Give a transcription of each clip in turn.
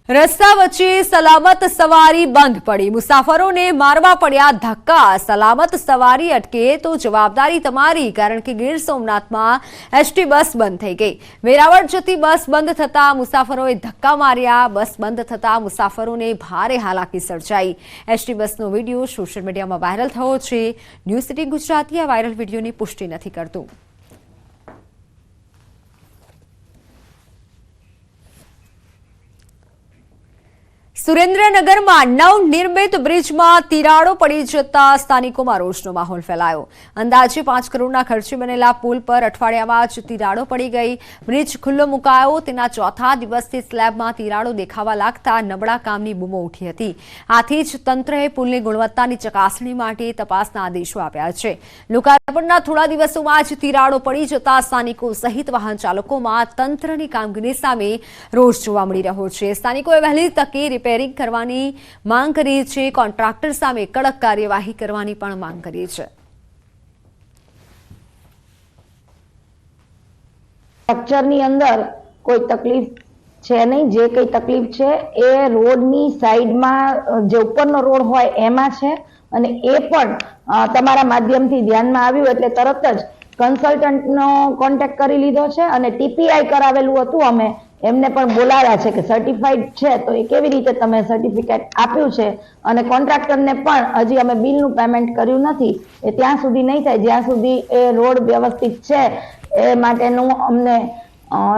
રસ્તા વચ્ચે સલામત સવારી બંધ પડી, મુસાફરોને મારવા પડ્યા ધક્કા। સલામત સવારી અટકે તો જવાબદારી તમારી, કારણ કે ગીર સોમનાથમાં એસટી બસ બંધ થઈ ગઈ। વેરાવળ જતી બસ બંધ થતા મુસાફરોએ ધક્કા માર્યા। બસ બંધ થતા મુસાફરોને ભારે હાલાકી સર્જાઈ। એસટી બસનો વિડીયો સોશિયલ મીડિયામાં વાયરલ થયો છે। ન્યૂઝ 18 ગુજરાતી આ વાયરલ વિડીયોની પુષ્ટિ નથી કરતું। સુરેન્દ્રનગરમાં નવનિર્મિત બ્રિજમાં તિરાડો પડી જતા સ્થાનિકોમાં રોષનો માહોલ ફેલાયો। અંદાજે 5 કરોડના ખર્ચે બનેલા પુલ પર અઠવાડિયામાં જ તિરાડો પડી ગઈ। બ્રિજ ખુલ્લો મુકાયો તેના ચોથા દિવસથી સ્લેબમાં તિરાડો દેખાવા લાગતા નબળા કામની બૂમો ઉઠી હતી। આથી જ તંત્રએ પુલની ગુણવત્તાની ચકાસણી માટે તપાસના આદેશો આપ્યા છે। લોકાર્પણના થોડા દિવસોમાં જ તિરાડો પડી જતા સ્થાનિકો સહિત વાહન ચાલકોમાં તંત્રની કામગીરી સામે રોષ જોવા મળી રહ્યો છે। સ્થાનિકોએ વહેલી તકે રિપેરિંગ કરવાની માંગ કરી છે। કોન્ટ્રાક્ટર સામે કડક કાર્યવાહી કરવાની પણ માંગ કરી છે। સ્ટ્રક્ચરની અંદર કોઈ તકલીફ છે નહીં। જે કઈ તકલીફ છે એ રોડની સાઈડમાં જે ઉપરનો રોડ હોય એમાં છે, અને એ પણ તમારા માધ્યમથી ધ્યાનમાં આવ્યું એટલે તરત જ કન્સલ્ટન્ટનો કોન્ટેક્ટ કરી લીધો છે અને ટીપીઆઈ કરાવેલું હતું। અમે એમને પણ બોલાવ્યા છે કે સર્ટિફાઈડ છે તો એ કેવી રીતે તમે સર્ટિફિકેટ આપ્યું છે, અને કોન્ટ્રાક્ટરને પણ હજી અમે બિલનું પેમેન્ટ કર્યું નથી। એ ત્યાં સુધી નહીં થાય જ્યાં સુધી એ રોડ વ્યવસ્થિત છે એ માટેનું અમને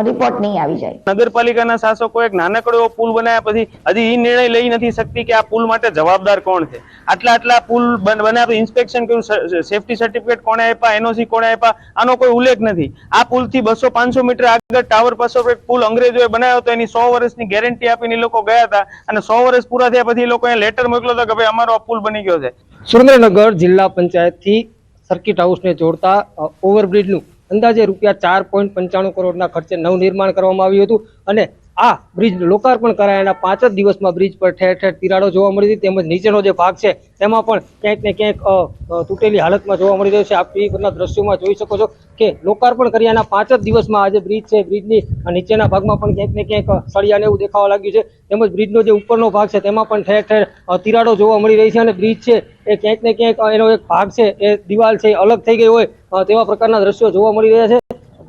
રિપોર્ટ નહીં આવી જાય। નગરપાલિકાના શાસકો એક નાનકડો એવો પુલ બનાવ્યા પછી હજી એ નિર્ણય લઈ નથી શકતી કે આ પુલ માટે જવાબદાર કોણ છે। આટલા પુલ બનાવ્યા, ઇન્સ્પેક્શન કર્યું, સેફટી સર્ટિફિકેટ કોણે આપ્યા, એનઓસી કોણે આપ્યા, આનો કોઈ ઉલ્લેખ નથી। આ પુલથી 200-500 મીટર આગળ ટાવર પાસે એક પુલ અંગ્રેજોએ બનાવ્યો હતો, એની 100 વર્ષની ગેરંટી આપીને એ લોકો ગયા હતા, અને 100 વર્ષ પૂરા થયા પછી એ લોકોએ લેટર મોકલ્યો હતો કે ભાઈ અમારો આ પુલ બની ગયો છે। સુરેન્દ્રનગર જિલ્લા પંચાયતથી સર્કિટ હાઉસને જોડતા ઓવરબ્રિજનું અંદાજે ₹4.95 કરોડના ખર્ચે નવનિર્માણ કરવામાં આવ્યું હતું, અને આ બ્રિજ લોકાર્પણ કરાયાના 5 જ દિવસમાં બ્રિજ પર ઠેર ઠેર તિરાડો જોવા મળી હતી। તેમજ નીચેનો જે ભાગ છે તેમાં પણ ક્યાંક ને ક્યાંક તૂટેલી હાલતમાં જોવા મળી રહ્યો છે। આપ ટીવી પરના દ્રશ્યોમાં જોઈ શકો છો કે લોકાર્પણ કર્યાના 5 જ દિવસમાં આ જે બ્રિજ છે, બ્રિજની નીચેના ભાગમાં પણ ક્યાંક ને ક્યાંક સળિયાને એવું દેખાવા લાગ્યું છે। તેમજ બ્રિજનો જે ઉપરનો ભાગ છે તેમાં પણ ઠેર ઠેર તિરાડો જોવા મળી રહી છે, અને બ્રિજ છે એ ક્યાંક ને ક્યાંક એનો એક ભાગ છે એ દિવાલ છે અલગ થઈ ગઈ હોય તેવા પ્રકારના દ્રશ્યો જોવા મળી રહ્યા છે।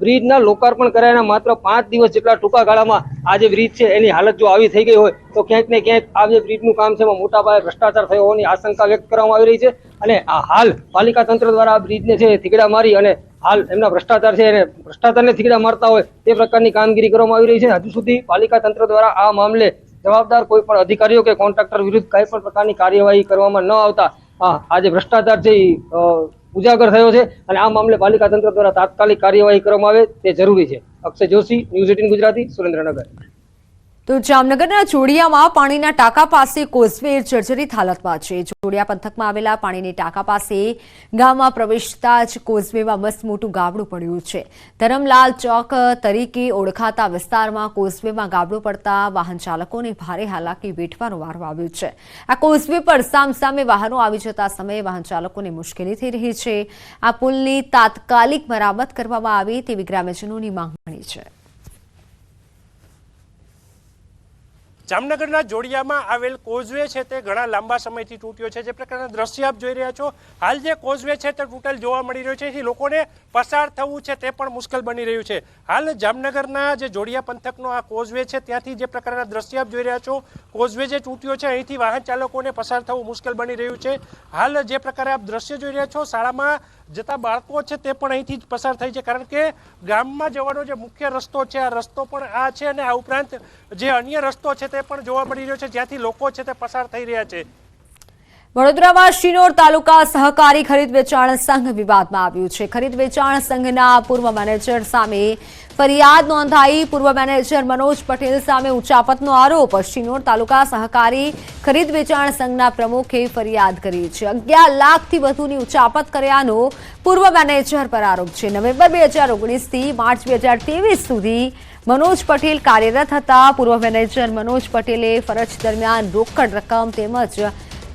બ્રિજના લોકાર્પણ કરાયાના માત્ર 5 દિવસ જેટલા ટૂંકા ગાળામાં આ જે બ્રિજ છે એની હાલત જો આવી થઈ ગઈ હોય તો ક્યાંક ને ક્યાંક આ જે બ્રિજનું કામ છે એમાં મોટા પાયે ભ્રષ્ટાચાર થયો હોવાની આશંકા વ્યક્ત કરવામાં આવી રહી છે, અને આ હાલ પાલિકા તંત્ર દ્વારા આ બ્રિજને છે થીગડા મારી અને હાલ એમના ભ્રષ્ટાચાર છે એને ભ્રષ્ટાચારને થીગડા મારતા હોય તે પ્રકારની કામગીરી કરવામાં આવી રહી છે। હજુ સુધી પાલિકા તંત્ર દ્વારા આ મામલે જવાબદાર કોઈ પણ અધિકારીઓ કે કોન્ટ્રાક્ટર વિરુદ્ધ કઈ પણ પ્રકારની કાર્યવાહી કરવામાં ન આવતા આ જે ભ્રષ્ટાચાર છે ઉજાગર થયો છે, અને આ મામલે પાલિકા તંત્ર દ્વારા તાત્કાલિક કાર્યવાહી કરવામાં આવે તે જરૂરી છે। અક્ષય જોશી, ન્યૂઝ 18 ગુજરાતી, સુરેન્દ્રનગર। તો જામનગરના જોડિયામાં પાણીના ટાંકા પાસે કોઝવે જર્જરિત હાલતમાં છે। જોડિયા પંથકમાં આવેલા પાણીની ટાંકા પાસે ગામમાં પ્રવેશતા જ કોઝવેમાં મસ્ત મોટું ગાબડું પડ્યું છે। ધરમલાલ ચોક તરીકે ઓળખાતા વિસ્તારમાં કોઝવેમાં ગાબડું પડતા વાહન ચાલકોને ભારે હાલાકી વેઠવાનો વારો આવ્યો છે। આ કોઝવે પર સામસામે વાહનો આવી જતા સમયે વાહન ચાલકોને મુશ્કેલી થઈ રહી છે। આ પુલની તાત્કાલિક મરામત કરવામાં આવે તેવી ગ્રામ્યજનોની માંગણી છે। જામનગરના જોડિયામાં આવેલ કોઝવે છે તે ઘણા લાંબા સમયથી તૂટ્યો છે। જે પ્રકારના દ્રશ્ય આપ જોઈ રહ્યા છો, હાલ જે કોઝવે છે તે તૂટેલ જોવા મળી રહ્યો છે, એથી લોકોને પસાર થવું છે તે પણ મુશ્કેલ બની રહ્યું છે। હાલ જામનગરના જે જોડિયા પંથકનો આ કોઝવે છે ત્યાંથી જે પ્રકારના દ્રશ્ય આપ જોઈ રહ્યા છો, કોઝવે જે તૂટ્યો છે અહીંથી વાહન ચાલકોને પસાર થવું મુશ્કેલ બની રહ્યું છે। હાલ જે પ્રકારે આપ દ્રશ્ય જોઈ રહ્યા છો, શાળામાં જતા બાળકો છે તે પણ અહીંથી જ પસાર થાય છે, કારણ કે ગામમાં જવાનો જે મુખ્ય રસ્તો છે આ રસ્તો પણ આ છે, અને આ ઉપરાંત જે અન્ય રસ્તો છે તે પણ જોવા મળી રહ્યો છે જ્યાંથી લોકો છે તે પસાર થઈ રહ્યા છે। વડોદરામાં શિનોર તાલુકા સહકારી ખરીદ વેચાણ સંઘ વિવાદમાં આવ્યું છે। ખરીદ વેચાણ સંઘના પૂર્વ મેનેજર સામે ફરિયાદ નોંધાઈ। પૂર્વ મેનેજર મનોજ પટેલ સામે ઉચાપતનો આરોપ। શિનોર તાલુકા સહકારી ખરીદ વેચાણ સંઘના પ્રમુખે ફરિયાદ કરી છે। 11 લાખથી વધુની ઉચાપત કર્યાનો પૂર્વ મેનેજર પર આરોપ છે। નવેમ્બર 2019 થી માર્ચ 2023 સુધી મનોજ પટેલ કાર્યરત હતા। પૂર્વ મેનેજર મનોજ પટેલે ફરજ દરમિયાન રોકડ રકમ તેમજ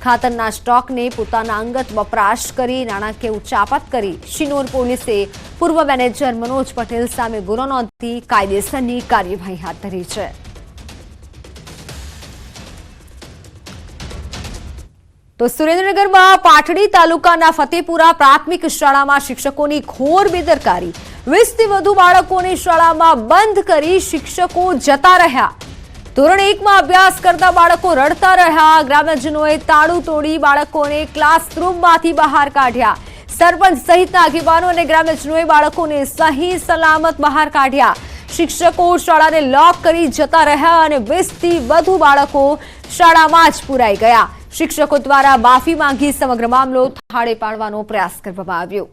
ખાતરના સ્ટોકને પોતાના અંગત વપરાશ કરી નાણાકીય ઉચાપત કરી। શિનોર પોલીસે પૂર્વ મેનેજર મનોજ પટેલ સામે ગુનો નોંધી કાયદેસરની કાર્યવાહી હાથ ધરી છે। તો સુરેન્દ્રનગરમાં પાટડી તાલુકાના ફતેપુરા પ્રાથમિક શાળામાં શિક્ષકોની ઘોર બેદરકારી 20 થી વધુ બાળકોને શાળામાં બંધ કરી શિક્ષકો જતા રહ્યા. ધોરણ 1માં અભ્યાસ કરતા બાળકો રડતા રહ્યા. ગ્રામજનોએ તાળું તોડી બાળકોને ક્લાસરૂમમાંથી બહાર કાઢ્યા. સરપંચ સહિતના આગેવાનો અને ગ્રામજનોએ બાળકોને સહી સલામત બહાર કાઢ્યા. શિક્ષકો શાળાને લોક કરી જતા રહ્યા અને 20 થી વધુ બાળકો શાળામાં જ પુરાઈ ગયા. શિક્ષકો દ્વારા માફી માંગી સમગ્ર મામલો થાળે પાડવાનો પ્રયાસ કરવામાં આવ્યો.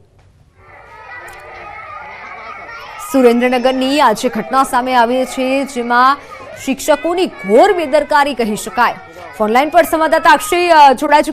સુરેન્દ્રનગરની આજે ઘટના સામે આવી છે, જેમાં શિક્ષકોની ઘોર બેદરકારી કહી શકાય. ફોનલાઈન પર સંવાદદાતા અક્ષય જોડાય છે.